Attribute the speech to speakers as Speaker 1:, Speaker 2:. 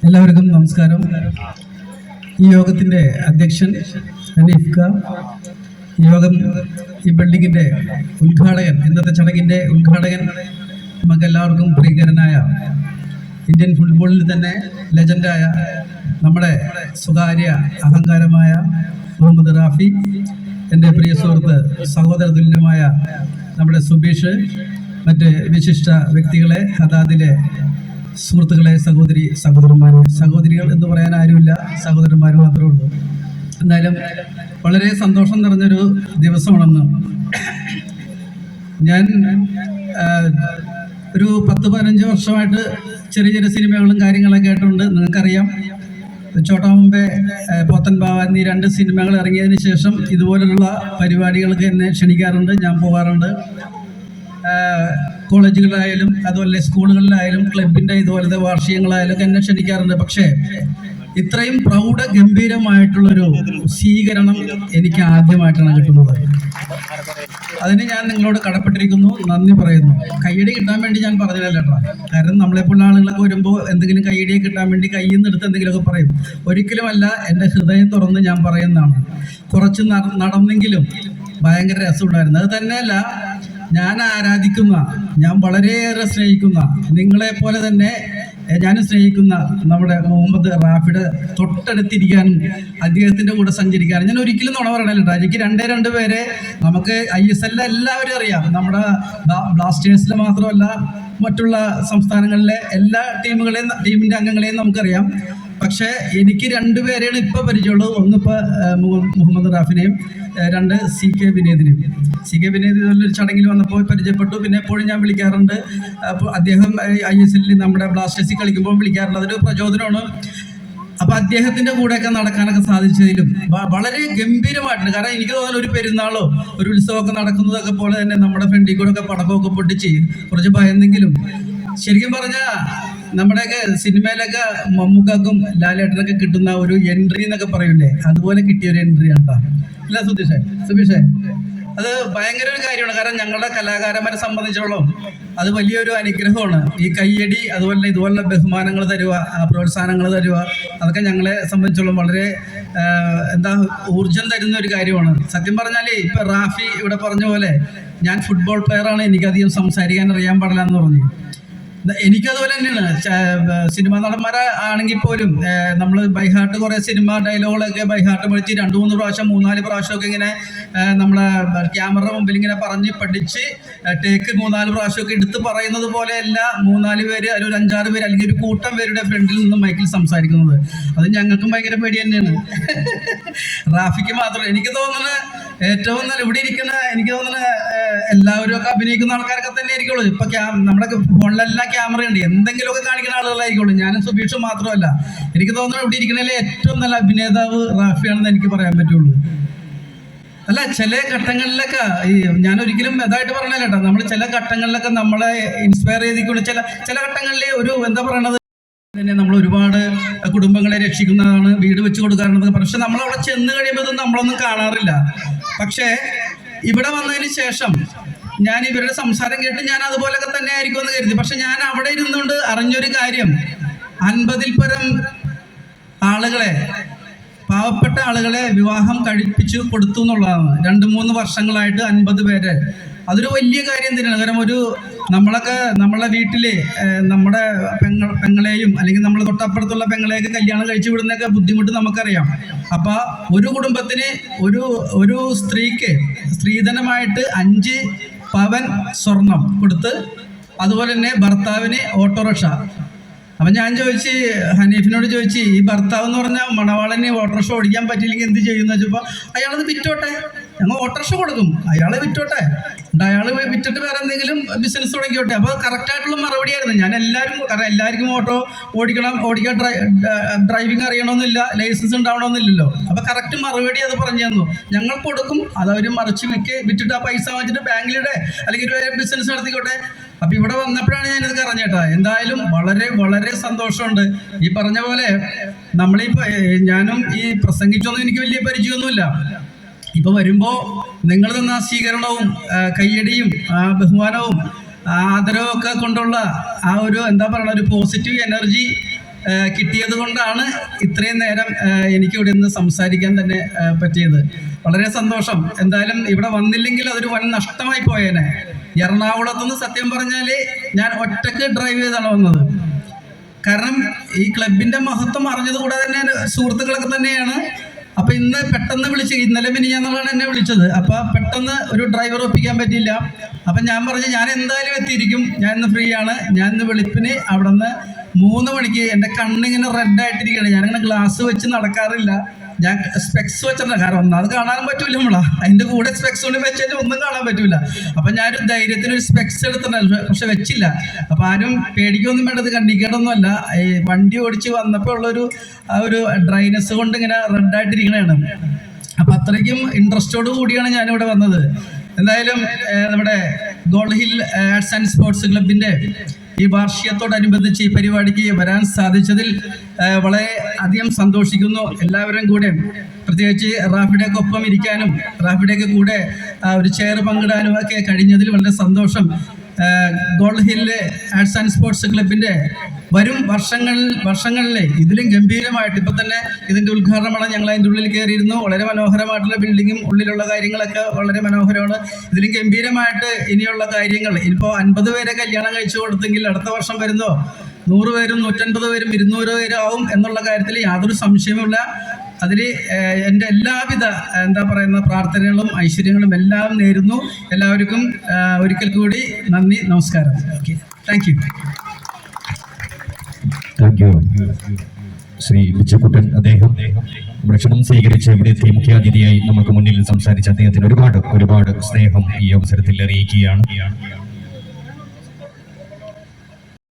Speaker 1: എല്ലാവർക്കും നമസ്കാരം. ഈ യോഗത്തിൻ്റെ അധ്യക്ഷൻ ഹനീഫ് ഖാൻ, യോഗം ഈ ബിൽഡിങ്ങിൻ്റെ ഉദ്ഘാടകൻ, ഇന്നത്തെ ചടങ്ങിൻ്റെ ഉദ്ഘാടകൻ, നമുക്കെല്ലാവർക്കും പ്രിയങ്കരനായ ഇന്ത്യൻ ഫുട്ബോളിൽ തന്നെ ലെജൻഡായ നമ്മുടെ സ്വകാര്യ അഹങ്കാരമായ മുഹമ്മദ് റാഫി, എൻ്റെ പ്രിയ സുഹൃത്ത് സഹോദര തുല്യമായ നമ്മുടെ സുബീഷ്, മറ്റ് വിശിഷ്ട വ്യക്തികളെ, അതാതിലെ സുഹൃത്തുക്കളെ, സഹോദരികൾ എന്ന് പറയാൻ ആരുമില്ല, സഹോദരന്മാർ മാത്രമേ ഉള്ളൂ. എന്തായാലും വളരെ സന്തോഷം നിറഞ്ഞൊരു ദിവസമാണെന്ന്. ഞാൻ ഒരു 10-15 വർഷമായിട്ട് ചെറിയ ചെറിയ സിനിമകളും കാര്യങ്ങളൊക്കെ ആയിട്ടുണ്ട്. നിങ്ങൾക്കറിയാം, ചോട്ടാ മുമ്പേ, പോത്തൻ ബാവ എന്നീ 2 സിനിമകൾ ഇറങ്ങിയതിന് ശേഷം ഇതുപോലുള്ള പരിപാടികൾക്ക് എന്നെ ക്ഷണിക്കാറുണ്ട്, ഞാൻ പോകാറുണ്ട്. കോളേജുകളിലായാലും അതുപോലെ സ്കൂളുകളിലായാലും ക്ലബിൻ്റെ ഇതുപോലത്തെ വാർഷികങ്ങളായാലും ഒക്കെ എന്നെ ക്ഷണിക്കാറുണ്ട്. പക്ഷേ ഇത്രയും ഗംഭീരമായിട്ടുള്ളൊരു സ്വീകരണം എനിക്ക് ആദ്യമായിട്ടാണ് കിട്ടുന്നത്. അതിന് ഞാൻ നിങ്ങളോട് കടപ്പെട്ടിരിക്കുന്നു, നന്ദി പറയുന്നു. കയ്യടി കിട്ടാൻ വേണ്ടി ഞാൻ പറഞ്ഞതല്ല കേട്ടോ. കാരണം നമ്മളെപ്പോലുള്ള ആളുകളൊക്കെ വരുമ്പോൾ എന്തെങ്കിലും കയ്യടിയെ കിട്ടാൻ വേണ്ടി കയ്യിൽ നിന്ന് എടുത്ത് എന്തെങ്കിലുമൊക്കെ പറയും. ഒരിക്കലുമല്ല, എൻ്റെ ഹൃദയം തുറന്ന് ഞാൻ പറയുന്നതാണ്. കുറച്ച് നടന്നെങ്കിലും ഭയങ്കര രസമുണ്ടായിരുന്നു. അത് തന്നെയല്ല, ഞാൻ ആരാധിക്കുന്ന, ഞാൻ വളരെയേറെ സ്നേഹിക്കുന്ന, നിങ്ങളെപ്പോലെ തന്നെ ഞാനും സ്നേഹിക്കുന്ന നമ്മുടെ മുഹമ്മദ് റാഫിയുടെ തൊട്ടടുത്തിരിക്കാനും അദ്ദേഹത്തിൻ്റെ കൂടെ സഞ്ചരിക്കാനും ഞാൻ ഒരിക്കലും നുണ പറയണല്ലോ. എനിക്ക് 2 പേരെ നമുക്ക് ISL എല്ലാവരും അറിയാം. നമ്മുടെ ബ്ലാസ്റ്റേഴ്സിലെ മാത്രമല്ല, മറ്റുള്ള സംസ്ഥാനങ്ങളിലെ എല്ലാ ടീമിൻ്റെ അംഗങ്ങളെയും നമുക്കറിയാം. പക്ഷേ എനിക്ക് 2 പേരെയാണ് ഇപ്പോൾ പരിചയമുള്ളത്. ഒന്നിപ്പോൾ മുഹമ്മദ് റാഫിനെയും, 2 CK വിനേദിനെയും. CK വിനേദ് ഇതുപോലൊരു ചടങ്ങിൽ വന്നപ്പോൾ പരിചയപ്പെട്ടു. പിന്നെ എപ്പോഴും ഞാൻ വിളിക്കാറുണ്ട്. അപ്പോൾ അദ്ദേഹം ISL നമ്മുടെ ബ്ലാസ്റ്റേഴ്സിൽ കളിക്കുമ്പോൾ വിളിക്കാറുണ്ട്. അതൊരു പ്രചോദനമാണ്. അപ്പോൾ അദ്ദേഹത്തിൻ്റെ കൂടെയൊക്കെ നടക്കാനൊക്കെ സാധിച്ചതിലും വളരെ ഗംഭീരമായിട്ടുണ്ട്. കാരണം എനിക്ക് തോന്നുന്നു ഒരു പെരുന്നാളോ ഒരു ഉത്സവമൊക്കെ നടക്കുന്നതൊക്കെ പോലെ തന്നെ നമ്മുടെ ഫ്രണ്ടിൽ കൂടെ ഒക്കെ പടക്കമൊക്കെ പൊട്ടിച്ച് കുറച്ച് ഭയന്നെങ്കിലും, ശരിക്കും പറഞ്ഞാൽ നമ്മുടെയൊക്കെ സിനിമയിലൊക്കെ മമ്മൂക്കാക്കും ലാലേട്ടനൊക്കെ കിട്ടുന്ന ഒരു എൻട്രി എന്നൊക്കെ പറയൂലേ, അതുപോലെ കിട്ടിയൊരു എൻട്രി ആണ്. അല്ല സുബീഷേ, അത് ഭയങ്കര ഒരു കാര്യമാണ്. കാരണം ഞങ്ങളുടെ കലാകാരന്മാരെ സംബന്ധിച്ചോളം അത് വലിയൊരു അനുഗ്രഹമാണ്. ഈ കയ്യടി, അതുപോലെ ഇതുപോലുള്ള ബഹുമാനങ്ങൾ തരുക, പ്രോത്സാഹനങ്ങൾ തരുക, അതൊക്കെ ഞങ്ങളെ സംബന്ധിച്ചോളം വളരെ ഊർജം തരുന്ന ഒരു കാര്യമാണ്. സത്യം പറഞ്ഞാൽ ഇപ്പം റാഫി ഇവിടെ പറഞ്ഞ പോലെ ഞാൻ ഫുട്ബോൾ പ്ലെയറാണ്, എനിക്കധികം സംസാരിക്കാൻ അറിയാൻ പാടില്ല എന്ന് പറഞ്ഞു. എനിക്കതുപോലെ തന്നെയാണ്. സിനിമാ നടന്മാരെ ആണെങ്കിൽ പോലും നമ്മൾ ബൈഹാർട്ട് കുറേ സിനിമ ഡയലോഗുകളൊക്കെ ബൈഹാർട്ട് പഠിച്ച് 2-3 പ്രാവശ്യം 3-4 പ്രാവശ്യമൊക്കെ ഇങ്ങനെ നമ്മളെ ക്യാമറ മുമ്പിൽ ഇങ്ങനെ പറഞ്ഞ് പഠിച്ച് ടേക്ക് 3-4 പ്രാവശ്യമൊക്കെ എടുത്ത് പറയുന്നത് പോലെയല്ല 3-4 പേര്, അല്ലെങ്കിൽ ഒരു 5-6 പേര്, അല്ലെങ്കിൽ ഒരു കൂട്ടം പേരുടെ ഫ്രണ്ടിൽ നിന്ന് മൈക്കിൽ സംസാരിക്കുന്നത്. അത് ഞങ്ങൾക്കും ഭയങ്കര പേടി തന്നെയാണ്. റാഫിക്ക് മാത്രമല്ല, എനിക്ക് തോന്നുന്നത് ഏറ്റവും നല്ല ഇവിടെ ഇരിക്കുന്ന, എനിക്ക് തോന്നുന്നത് എല്ലാവരും ഒക്കെ അഭിനയിക്കുന്ന ആൾക്കാരൊക്കെ തന്നെ ആയിരിക്കുള്ളൂ. ഇപ്പൊ നമ്മുടെ ഫോണിലെല്ലാം ക്യാമറയുണ്ട്, എന്തെങ്കിലുമൊക്കെ കാണിക്കുന്ന ആളുകളായിരിക്കുള്ളൂ. ഞാനും സുബീഷും മാത്രമല്ല. എനിക്ക് തോന്നുന്നു ഇവിടെ ഇരിക്കുന്നതിലെ ഏറ്റവും നല്ല അഭിനേതാവ് റാഫിയാണെന്ന് എനിക്ക് പറയാൻ പറ്റുള്ളൂ. അല്ല, ചില ഘട്ടങ്ങളിലൊക്കെ ഞാൻ ഒരിക്കലും ഇതായിട്ട് പറഞ്ഞ കേട്ടോ, നമ്മൾ ചില ഘട്ടങ്ങളിലൊക്കെ നമ്മളെ ഇൻസ്പയർ ചെയ്തിട്ടുള്ള ചില ഘട്ടങ്ങളിൽ ഒരു പറയണത് തന്നെ നമ്മൾ ഒരുപാട് കുടുംബങ്ങളെ രക്ഷിക്കുന്നതാണ്, വീട് വെച്ച് കൊടുക്കാറുള്ളത്. പക്ഷെ നമ്മളവിടെ ചെന്ന് കഴിയുമ്പോൾ നമ്മളൊന്നും കാണാറില്ല. പക്ഷേ ഇവിടെ വന്നതിന് ശേഷം ഞാൻ ഇവരുടെ സംസാരം കേട്ട് ഞാൻ അതുപോലൊക്കെ തന്നെ ആയിരിക്കും എന്ന് കരുതി. പക്ഷെ ഞാൻ അവിടെ ഇരുന്നുകൊണ്ട് അറിഞ്ഞൊരു കാര്യം, 50-ൽ പരം ആളുകളെ, പാവപ്പെട്ട ആളുകളെ വിവാഹം കഴിപ്പിച്ചു കൊടുത്തു എന്നുള്ളതാണ്. 2-3 വർഷങ്ങളായിട്ട് 50 പേരെ. അതൊരു വലിയ കാര്യം തന്നെയാണ്. കാരണം നമ്മളെ വീട്ടിലെ നമ്മുടെ പെങ്ങളെയും അല്ലെങ്കിൽ നമ്മുടെ തൊട്ടപ്പുറത്തുള്ള പെങ്ങളെയൊക്കെ കല്യാണം കഴിച്ചു വിടുന്നതൊക്കെ ബുദ്ധിമുട്ട് നമുക്കറിയാം. അപ്പം ഒരു കുടുംബത്തിന് ഒരു സ്ത്രീക്ക് സ്ത്രീധനമായിട്ട് 5 പവൻ സ്വർണം കൊടുത്ത്, അതുപോലെ തന്നെ ഭർത്താവിന് ഓട്ടോറിക്ഷ. അപ്പം ഞാൻ ഹനീഫിനോട് ചോദിച്ചു, ഈ ഭർത്താവ് എന്ന് പറഞ്ഞാൽ മണവാളന് ഓട്ടോറിക്ഷ ഓടിക്കാൻ പറ്റിയില്ലെങ്കിൽ എന്ത് ചെയ്യുമെന്ന് വെച്ചപ്പോൾ, അയാളത് വിറ്റോട്ടെ, ഞങ്ങൾ ഓട്ടോറിക്ഷ കൊടുക്കും, അയാളെ വിറ്റോട്ടെ, അയാൾ വിറ്റിട്ട് വേറെ എന്തെങ്കിലും ബിസിനസ് തുടങ്ങിയോട്ടെ. അപ്പോൾ കറക്റ്റായിട്ടുള്ള മറുപടിയായിരുന്നു. കാരണം എല്ലാവർക്കും ഓടിക്കാൻ ഡ്രൈവിംഗ് അറിയണമെന്നില്ല, ലൈസൻസ് ഉണ്ടാവണമെന്നില്ലല്ലോ. അപ്പോൾ കറക്റ്റ് മറുപടി അത് പറഞ്ഞു തന്നു, ഞങ്ങൾ കൊടുക്കും, അതവർ മറിച്ച് വിറ്റിട്ട് ആ പൈസ വാങ്ങിച്ചിട്ട് ബാങ്കിലിടെ അല്ലെങ്കിൽ ഒരു ബിസിനസ് നടത്തിക്കോട്ടെ. അപ്പം ഇവിടെ വന്നപ്പോഴാണ് ഞാനിത് അറിഞ്ഞേട്ടാ. എന്തായാലും വളരെ വളരെ സന്തോഷമുണ്ട്. ഈ പറഞ്ഞ പോലെ ഞാനും ഈ പ്രസംഗിച്ചൊന്നും എനിക്ക് വലിയ പരിചയമൊന്നുമില്ല. ഇപ്പൊ വരുമ്പോ നിങ്ങൾ തന്ന ആ സ്വീകരണവും കയ്യടിയും ബഹുമാനവും ആദരവും ഒക്കെ കൊണ്ടുള്ള ആ ഒരു ഒരു പോസിറ്റീവ് എനർജി കിട്ടിയത് കൊണ്ടാണ് ഇത്രയും നേരം എനിക്കിവിടെ നിന്ന് സംസാരിക്കാൻ തന്നെ പറ്റിയത്. വളരെ സന്തോഷം. എന്തായാലും ഇവിടെ വന്നില്ലെങ്കിൽ അതൊരു വൻ നഷ്ടമായി പോയേനെ. എറണാകുളത്തുനിന്ന് സത്യം പറഞ്ഞാൽ ഞാൻ ഒറ്റക്ക് ഡ്രൈവ് ചെയ്താണ് വന്നത്. കാരണം ഈ ക്ലബിന്റെ മഹത്വം അറിഞ്ഞത് കൂടാതെ തന്നെ സുഹൃത്തുക്കളൊക്കെ തന്നെയാണ്. അപ്പൊ ഇന്ന് പെട്ടെന്ന് വിളിച്ച്, ഇന്നലെ മിനിഞ്ഞാന്നാണ് എന്നെ വിളിച്ചത്. അപ്പൊ പെട്ടെന്ന് ഒരു ഡ്രൈവർ ഒപ്പിക്കാൻ പറ്റിയില്ല. അപ്പൊ ഞാൻ പറഞ്ഞു ഞാൻ എന്തായാലും എത്തിയിരിക്കും, ഞാൻ ഇന്ന് ഫ്രീ ആണ്. ഞാൻ ഇന്ന് വെളുപ്പിന് അവിടെ നിന്ന് 3 മണിക്ക് എൻ്റെ കണ്ണിങ്ങനെ റെഡ് ആയിട്ടിരിക്കുകയാണ്. ഞാനിങ്ങനെ ഗ്ലാസ് വെച്ച് നടക്കാറില്ല, ഞാൻ സ്പെക്സ് വെച്ചിട്ടുണ്ട്. കാരണം ഒന്നാമത് കാണാനും പറ്റൂല നമ്മളാ, അതിന്റെ കൂടെ സ്പെക്സ് കൊണ്ട് വെച്ചാൽ ഒന്നും കാണാൻ പറ്റൂല. അപ്പൊ ഞാനൊരു ധൈര്യത്തിന് ഒരു സ്പെക്സ് എടുത്തിട്ടുണ്ട്, പക്ഷെ വെച്ചില്ല. അപ്പൊ ആരും പേടിക്കൊന്നും വേണ്ടത്, കണ്ടിക്കേണ്ടൊന്നുമല്ല. ഈ വണ്ടി ഓടിച്ച് വന്നപ്പോൾ ഉള്ളൊരു ആ ഒരു ഡ്രൈനെസ് കൊണ്ട് ഇങ്ങനെ റെഡായിട്ടിരിക്കണതാണ്. അപ്പൊ അത്രയ്ക്കും ഇൻട്രസ്റ്റോട് കൂടിയാണ് ഞാനിവിടെ വന്നത്. എന്തായാലും നമ്മുടെ gold hill arts and sports ക്ലബിന്റെ ഈ വാർഷികത്തോടനുബന്ധിച്ച് ഈ പരിപാടിക്ക് വരാൻ സാധിച്ചതിൽ വളരെ അധികം സന്തോഷിക്കുന്നു. എല്ലാവരും കൂടെ, പ്രത്യേകിച്ച് റാഫിയുടെയൊക്കെ ഒപ്പം ഇരിക്കാനും റാഫിയുടെയൊക്കെ കൂടെ ഒരു ചെയർ പങ്കിടാനും ഒക്കെ കഴിഞ്ഞതിൽ വളരെ സന്തോഷം. Gold hill arts and sports ക്ലബിന്റെ വരും വർഷങ്ങളിലെ ഇതിലും ഗംഭീരമായിട്ട്, ഇപ്പൊ തന്നെ ഇതിന്റെ ഉദ്ഘാടനമാണ്, ഞങ്ങൾ അതിൻ്റെ ഉള്ളിൽ കയറിയിരുന്നു. വളരെ മനോഹരമായിട്ടുള്ള ബിൽഡിങ്ങും ഉള്ളിലുള്ള കാര്യങ്ങളൊക്കെ വളരെ മനോഹരമാണ്. ഇതിലും ഗംഭീരമായിട്ട് ഇനിയുള്ള കാര്യങ്ങൾ, ഇപ്പോൾ 50 പേരെ കല്യാണം കഴിച്ചു കൊടുത്തെങ്കിൽ അടുത്ത വർഷം വരുന്നോ 100 പേരും 150 പേരും 200 പേരും ആവും എന്നുള്ള കാര്യത്തിൽ യാതൊരു സംശയവുമില്ല. അതിൽ എൻ്റെ എല്ലാവിധ പ്രാർത്ഥനകളും ഐശ്വര്യങ്ങളും എല്ലാം നേരുന്നു. എല്ലാവർക്കും ഒരിക്കൽ കൂടി നന്ദി, നമസ്കാരം. Okay, thank you.
Speaker 2: Shri Bichukuttan, അദ്ദേഹം ഭക്ഷണം സ്വീകരിച്ച് ഇവിടുത്തെ മുഖ്യാതിഥിയായി നമുക്ക് മുന്നിൽ സംസാരിച്ച അദ്ദേഹത്തിന് ഒരുപാട് സ്നേഹം ഈ അവസരത്തിൽ അറിയിക്കുകയാണ്.